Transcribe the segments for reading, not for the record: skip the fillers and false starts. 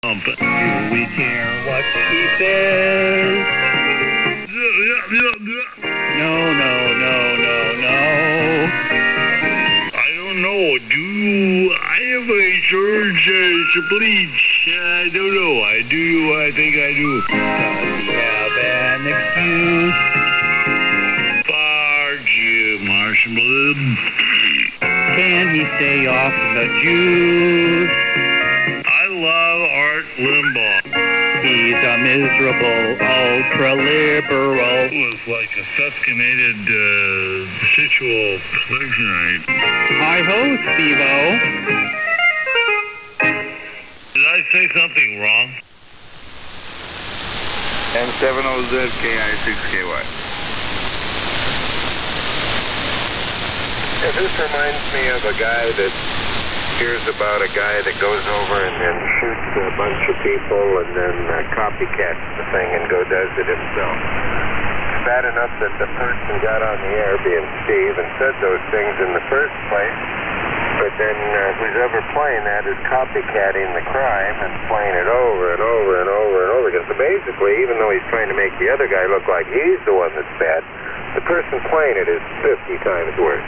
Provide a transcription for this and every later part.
Do we care what he says? No, no, no, no, no. I don't know. Do I have a surge to bleach? I don't know. I do. I think I do. Does he have an excuse? Fuck you, marshmallow. Can he stay off the juice? I love Art Limbaugh. He's a miserable ultra-liberal. It was like a succinated sexual pleasure. Hi-ho, Steve-O. Did I say something wrong? M70ZKI6KY. Yeah, this reminds me of a guy that hears about a guy that goes over and then shoots a bunch of people and then copycats the thing and does it himself. It's bad enough that the person got on the air, being Steve, and said those things in the first place, but then who's ever playing that is copycatting the crime and playing it over and over and over and over again. So basically, even though he's trying to make the other guy look like he's the one that's bad, the person playing it is 50 times worse.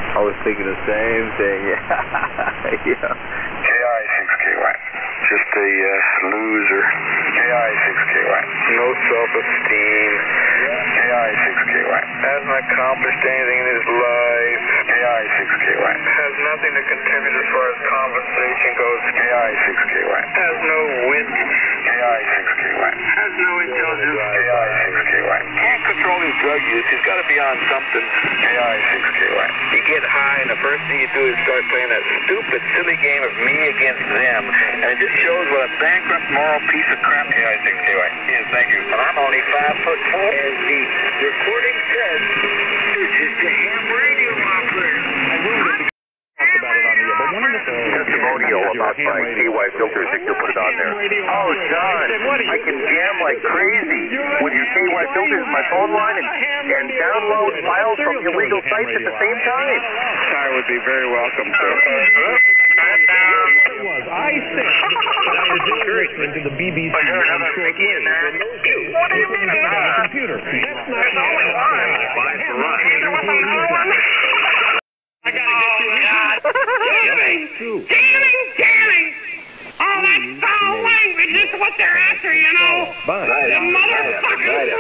I was thinking the same thing, yeah. KI6KY. Just a loser. KI6KY. No self-esteem. KI6KY. Hasn't accomplished anything in his life. KI6KY. Has nothing to contribute as far as conversation goes. KI6KY. Has no wit. KI6KY. Has no intelligence. KI6KY. Can't control his drug use. He's got to be on something. KI6KY. You get high, and the first thing you do is start playing that stupid, silly game of me against them, and it just shows what a bankrupt, moral piece of crap KI6KY is. Thank you. And I'm only 5'4". As the recording says, you're just a ham radio operator. I will talk about it on the air, but one of the testimonial about my KY filters if you put it on there. Oh, John, I can jam like crazy with your KY filters in my phone line and download files from illegal sites at the same time. I would be very welcome, sir. I think that is encouragement to the BBC But there's another Mickey in there. What do you mean? computer. That's not There's only one. Five for us. I gotta get you out. Damning! Oh, that's foul language. This is what they're after, you know. The motherfuckers.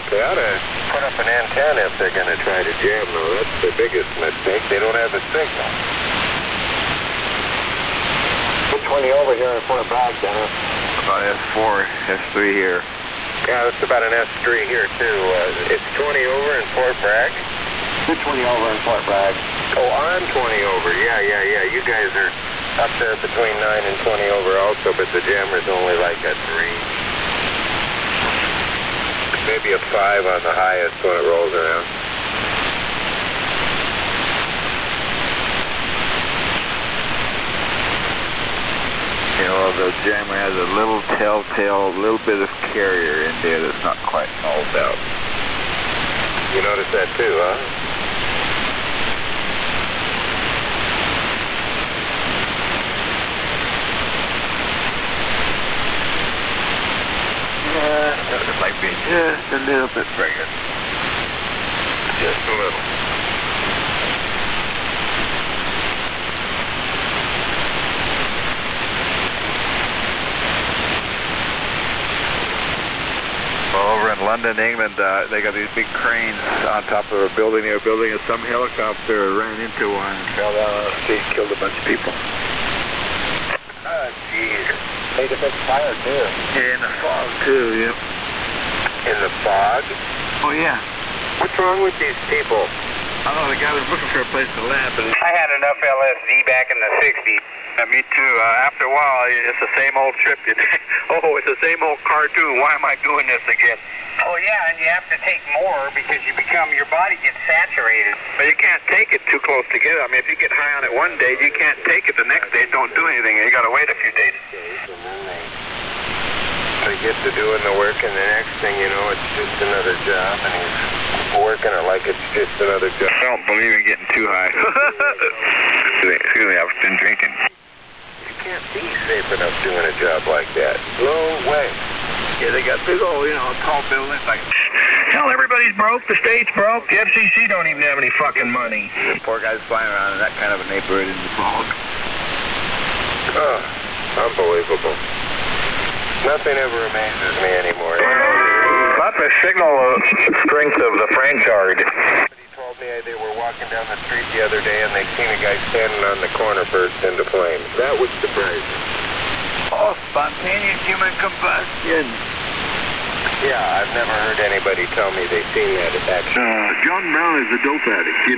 They ought to put up an antenna if they're going to try to jam, though. That's the biggest mistake. They don't have a signal. 20 over here in Fort Bragg, Dennis. About S4, S3 here. Yeah, it's about an S3 here, too. It's 20 over in Fort Bragg? 220 over in Fort Bragg. Oh, I'm 20 over. Yeah. You guys are up there between 9 and 20 over also, but the jammer's only like a 3. Maybe a 5 on the highest when it rolls around. You know, the jammer has a little telltale, little bit of carrier in there that's not quite nulled out. You notice that too, huh? It might be just a little bit bigger. Just a little. Over in London, England, they got these big cranes on top of a building. They were building it. Some helicopter ran into one, fell down on the street, killed a bunch of people. Oh, jeez. Made a big fire, too. Yeah, in the fog, too, yeah. In the fog? Oh, yeah. What's wrong with these people? I don't know, the guy was looking for a place to land, but... I had enough LSD back in the 60s. Me too. After a while, it's the same old trip. Oh, it's the same old cartoon. Why am I doing this again? Oh, yeah, and you have to take more because your body gets saturated. But you can't take it too close together. I mean, if you get high on it one day, you can't take it the next day. Don't do anything. You got to wait a few days. They get to doing the work, and the next thing you know, it's just another job, and he's working it like it's just another job. I don't believe in getting too high. Excuse me, I've been drinking. You can't be safe enough doing a job like that. No way. Yeah, they got big old, tall buildings like... Hell, everybody's broke. The state's broke. The FCC don't even have any fucking money. The poor guys flying around in that kind of a neighborhood in the fog. Oh, unbelievable. Nothing ever amazes me anymore. Not the signal strength of the French Yard. Somebody told me they were walking down the street the other day and they seen a guy standing on the corner burst into flames. That would surprise me. Oh, spontaneous human combustion. Yeah, I've never heard anybody tell me they've seen that action. John Brown is a dope addict. He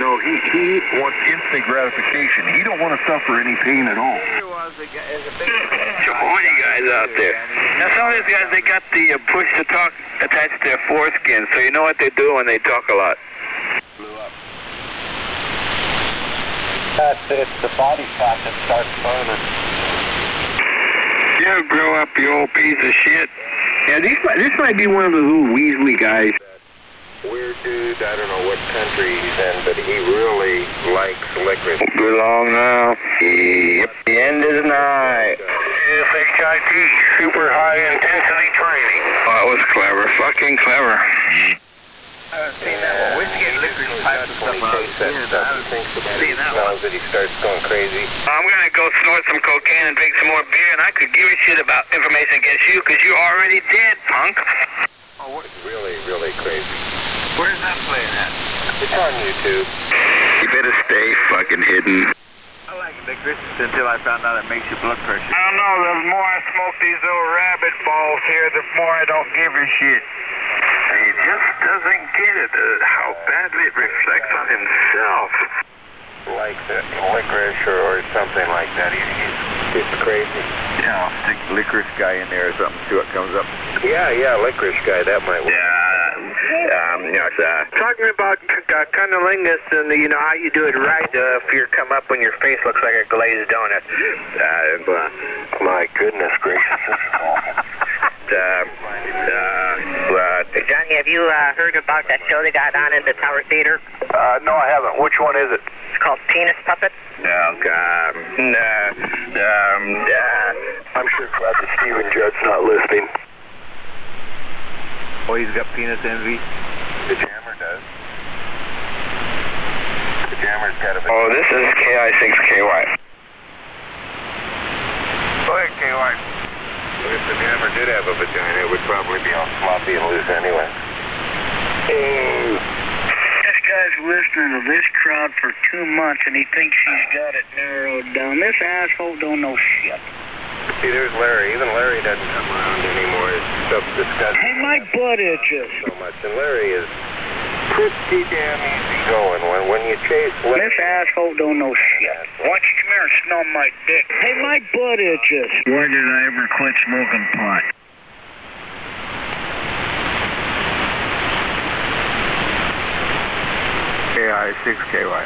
wants instant gratification. He don't want to suffer any pain at all. Some horny guys out there. Now, some of these guys, they got the push to talk attached to their foreskin, so you know what they do when they talk a lot. Blew up. It's the body shot that starts burning. You grow up, you old piece of shit. Yeah, this might be one of the little Weasley guys. Weird dude, I don't know what country he's in, but he really likes licorice. Good long now. Yep, the end is nigh. SHIT, super high intensity training. Oh, that was clever, fucking clever. I haven't seen that one. Where'd you get licorice pipes and stuff? He tastes that stuff. He thinks about it. He smells it. He starts going crazy. I'm gonna go snort some cocaine and drink some more beer, and I could give a shit about information against you, because you're already dead, punk. Oh, it's really, really crazy. Where's that playing at? It's on YouTube. You better stay fucking hidden. I like licorice until I found out it makes your blood pressure. I don't know, the more I smoke these little rabbit balls here, the more I don't give a shit. He just doesn't get it, how badly it reflects on himself. Like licorice or something like that. It's crazy. Yeah, I'll stick the licorice guy in there or something, see what comes up. Yeah, licorice guy, that might work. Talking about cunnilingus and how you do it right, if you come up when your face looks like a glazed donut. My goodness gracious. Johnny, have you heard about that show they got on in the Tower Theater? No, I haven't. Which one is it? It's called Penis Puppet. I'm sure glad that Steven Judd's not listening. Oh, he's got penis envy? The Jammer does. The Jammer's got a... Oh, this is KI6KY. Go ahead, KY. If the Jammer did have a vagina, it would probably be all sloppy and loose anyway. This guy's listening to this crowd for 2 months, and he thinks he's got it narrowed down. This asshole don't know shit. See, there's Larry. Even Larry doesn't come around anymore. His stuff's disgusting. Hey, my butt itches. So much. And Larry is pretty damn easy going. When you chase Larry... This asshole don't know shit. Why don't you come here and smell my dick? Hey, my butt itches. Why did I ever quit smoking pot? KI6KY.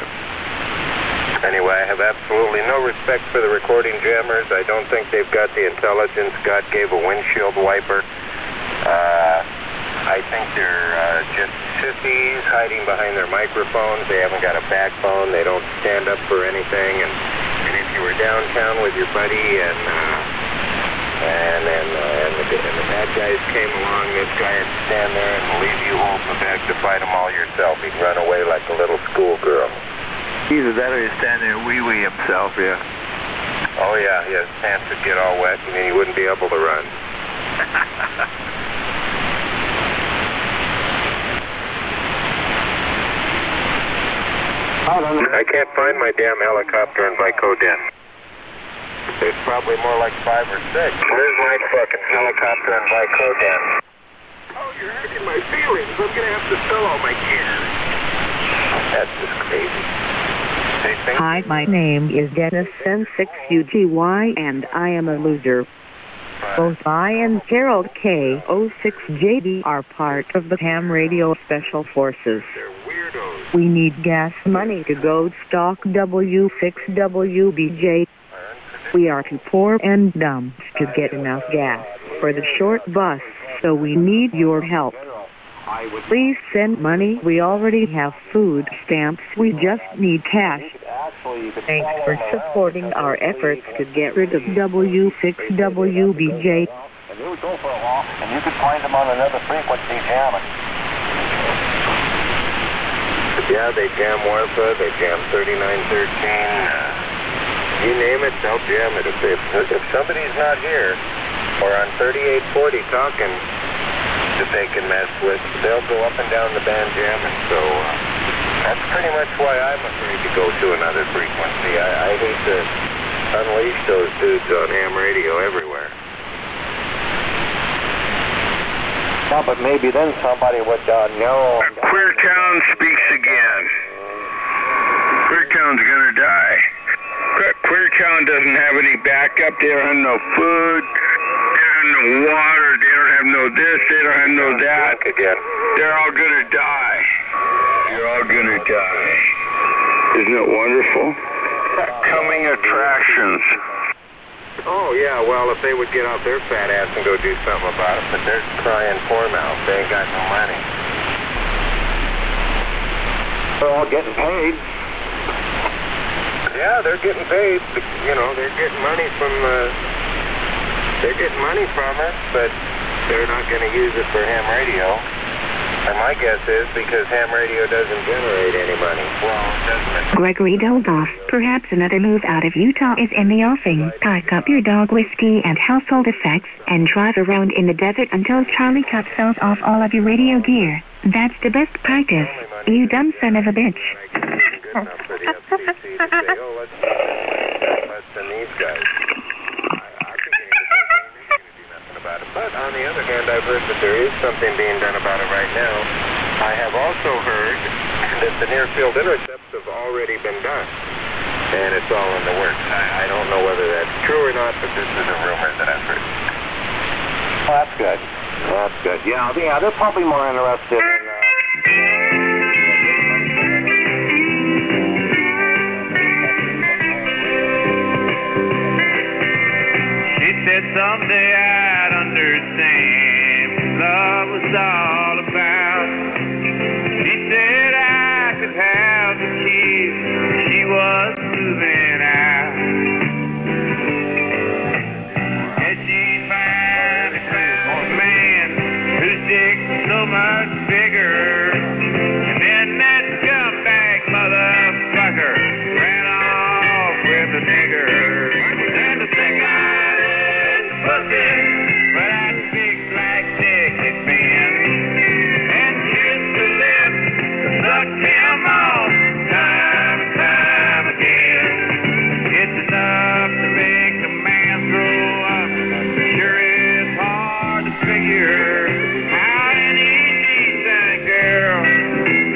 Anyway, I have absolutely no respect for the recording jammers. I don't think they've got the intelligence God gave a windshield wiper. I think they're just sissies hiding behind their microphones. They haven't got a backbone. They don't stand up for anything. And if you were downtown with your buddy and the bad guys came along, this guy would stand there and leave you holding the bag to fight them all yourself. He'd run away like a little schoolgirl. Either that or he's standing there wee-wee himself, yeah. Oh, yeah, his pants would get all wet and then he wouldn't be able to run. I can't find my damn helicopter in Vicodin. There's probably more like 5 or 6. Where's my fucking helicopter in Vicodin? Oh, you're hurting my feelings. I'm going to have to sell all my gear. That's just crazy. Hi, my name is Dennis N6UGY and I am a loser. Both I and Gerald K06JD are part of the ham radio special forces. We need gas money to go stock W6WBJ. We are too poor and dumb to get enough gas for the short bus, so we need your help. Please send money. We already have food stamps. We just need cash. Thanks for supporting our efforts to get rid of W6WBJ. And they would go for a walk, and you could find them on another frequency jamming. Yeah, they jam Warfa, they jam 3913. You name it, they'll jam it. If somebody's not here, or on 3840 talking that they can mess with, they'll go up and down the band jamming. So that's pretty much why I'm afraid to go to another frequency. I hate to unleash those dudes on ham radio everywhere. No, but maybe then somebody would know. Queertown speaks again. Queertown's gonna die. Queertown doesn't have any backup. They don't have no food. They don't have no water. They don't have no this. They don't have no that. Again. They're all gonna die. You're all gonna die. Isn't it wonderful? Coming attractions. Oh, yeah, well, if they would get out their fat ass and go do something about it, but they're crying poor now. They ain't got no money. They're all getting paid. Yeah, they're getting paid. You know, they're getting money from us, but they're not going to use it for ham radio. And my guess is because ham radio doesn't generate any money. Well, doesn't it? Gregory Dolgoff. Perhaps another move out of Utah is in the offing. Pack up your dog whiskey and household effects and drive around in the desert until Charlie Cut sells off all of your radio gear. That's the best practice. You dumb son of a bitch. Good enough for the FCC to say, oh, let's send these guys. I think they ain't going to do nothing about it. But on the other hand, I've heard that there is something being done about it right now. I have also heard that the near-field intercepts have already been done. And it's all in the works. I don't know whether that's true or not, but this is a rumor that I've heard. Well, that's good. That's good. Yeah, they're probably more interested in... She said someday I'd understand what love was all about. She said I could have the keys. She was moving out. And she'd finally found a man whose dick was so much bigger. And then that scumbag motherfucker ran off with a nigger. And the thing got in the pussy, but that big black dick had been. And kissed the lips, sucked him off time and time again. It's enough to make a man throw up. Sure is hard to figure how any decent girl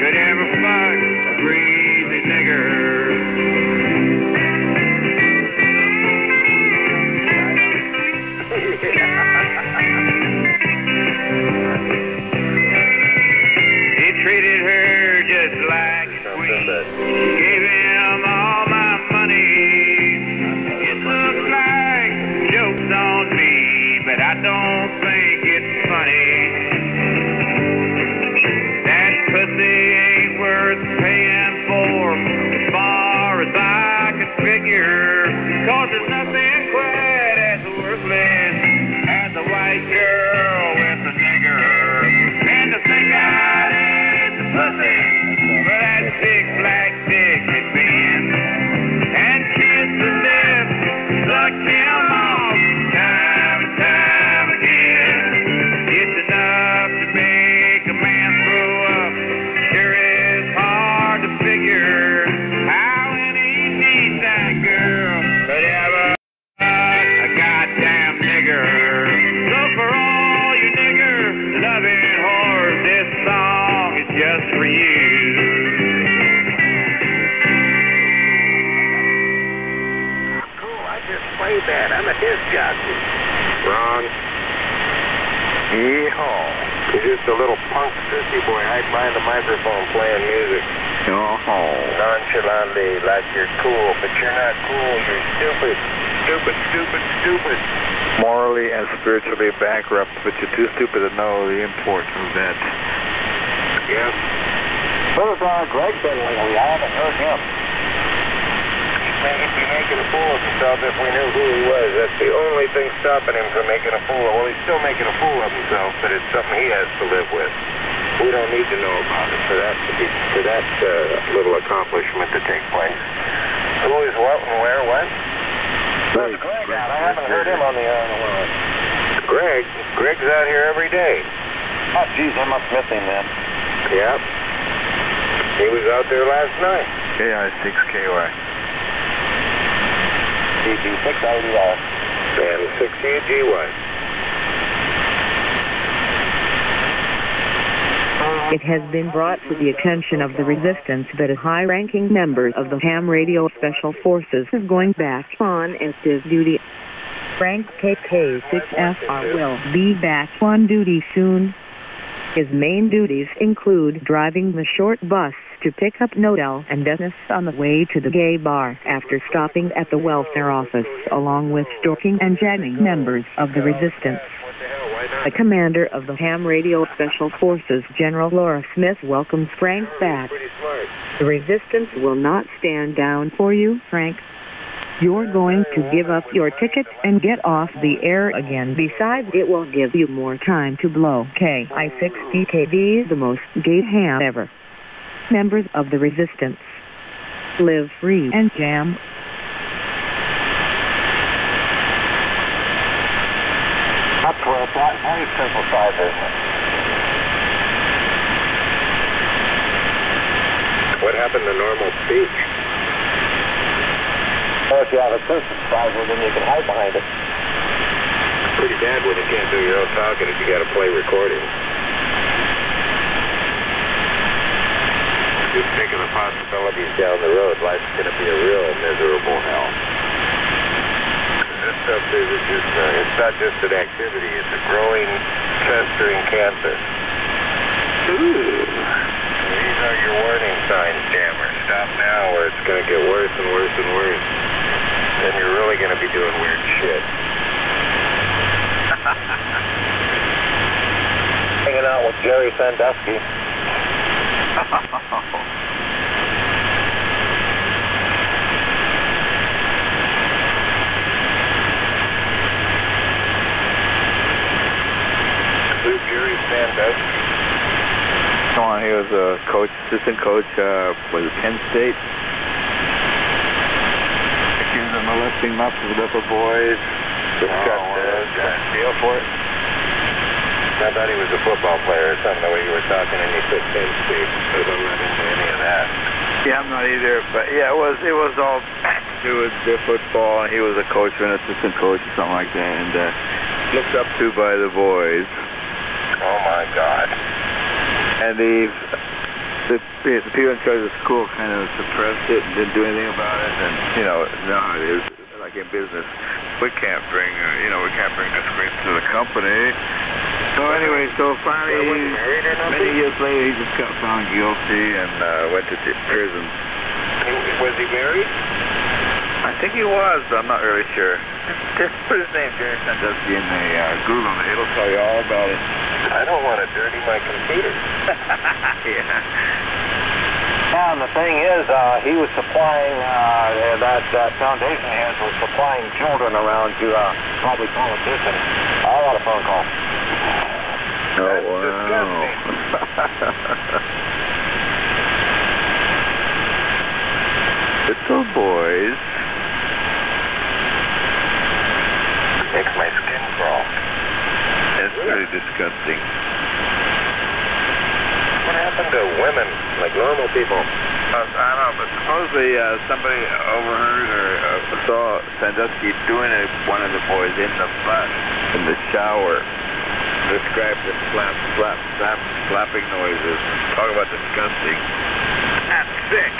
could ever fuck a greasy nigger. He treated her just like a queen. Gave him all my money. It looks like jokes on me, but I don't think it's funny. That pussy ain't worth paying for, as far as I could figure. 'Cause there's nothing quite as worthless as a white girl with a nigger. And the thing got in the pussy, but that big black dick had been. And kissed the lips, sucked him off time and time again. It's enough to make a man throw up. Sure is hard to figure how any decent girl could ever a goddamn nigger. So for all you nigger-loving whores, this song is just for you. Cool, I just played that. I'm a disc jockey. Wrong. Yeehaw. You're just a little punk sissy boy hiding behind the microphone playing music. Nonchalantly, like you're cool, but you're not cool. You're stupid. Stupid, stupid, stupid. Morally and spiritually bankrupt, but you're too stupid to know the import of that. Yes. Where's Greg been lately? I haven't heard him. he'd be making a fool of himself if we knew who he was. That's the only thing stopping him from making a fool. Well, he's still making a fool of himself, but it's something he has to live with. We don't need to know about it for that little accomplishment to take place. Who is what and where, what? Where's Greg out? I haven't heard him on the air in a while. Greg's out here every day. Oh, geez, I must miss him then. Yep. He was out there last night. AI6KY. CG6IDR. And 6UGY. It has been brought to the attention of the resistance that a high-ranking member of the ham radio special forces is going back on active duty. Frank KK6FR will be back on duty soon. His main duties include driving the short bus to pick up Nodell and Dennis on the way to the gay bar after stopping at the welfare office, along with stalking and jamming members of the resistance. The commander of the ham radio special forces, General Laura Smith, welcomes Frank back. The resistance will not stand down for you, Frank. You're going to give up your ticket and get off the air again. Besides, it will give you more time to blow KI6PKD, the most gay ham ever. Members of the resistance, live free and jam. That's where it's at. Very simple side business. What happened to normal speech? Well, if you have a synthesizer, then you can hide behind it. Pretty bad when you can't do your own talking if you got to play recordings. Just think of the possibilities down the road. Life's going to be a real miserable hell. This stuff is just, it's not just an activity, it's a growing, festering cancer. Ooh. These are your warning signs, Jammer. Stop now or it's going to get worse and worse and worse. Then you're really going to be doing weird shit. Hanging out with Jerry Sandusky. Who's Jerry Sandusky? Come on, he was a coach, assistant coach, was it Penn State? Accused of molesting little boys. Deal for it? I thought he was a football player or something, the way you were talking, and you said Penn State, because I'm not into any of that. Yeah, I'm not either, but yeah, it was all to do with their football, and he was a coach or an assistant coach or something like that, and looked up to by the boys. Oh my God. And the people in charge of the school kind of suppressed it and didn't do anything about it, and you know how it is, like in business. We can't bring disgrace to the company. So anyway, finally, many years later, he just got found guilty and went to prison. Was he married? I think he was, but I'm not really sure. Just put his name, Jerry Sandusky, in the Google, and it'll tell you all about it. I don't want to dirty my computer. Yeah. Yeah, and the thing is, he was supplying, that foundation he has was supplying children around to probably politicians. I got a phone call. Oh, wow. Disgusting. Little boys. Makes my skin crawl. It's really disgusting. What happened to women, like normal people? I don't know, but supposedly somebody overheard or saw Sandusky doing it, one of the boys in the butt, in the shower. Described the slapping noises. Talk about disgusting. That's sick.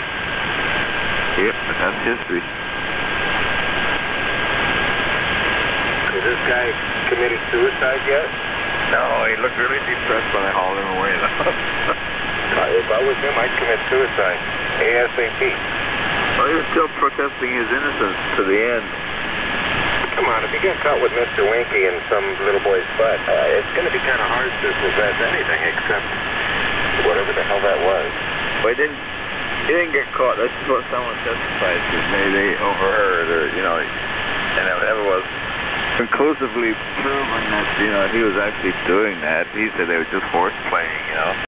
Yep, but that's history. Has this guy committed suicide yet? No, he looked really depressed when I hauled him away. If I was him, I'd commit suicide. ASAP. Well, he was still protesting his innocence to the end. Come on, if you get caught with Mr. Winky in some little boy's butt, it's going to be kind of hard to possess anything except whatever the hell that was. Well, he didn't He didn't get caught. This is what someone testified to. Maybe they overheard, or and it was conclusively proven that he was actually doing that. He said they were just horse playing,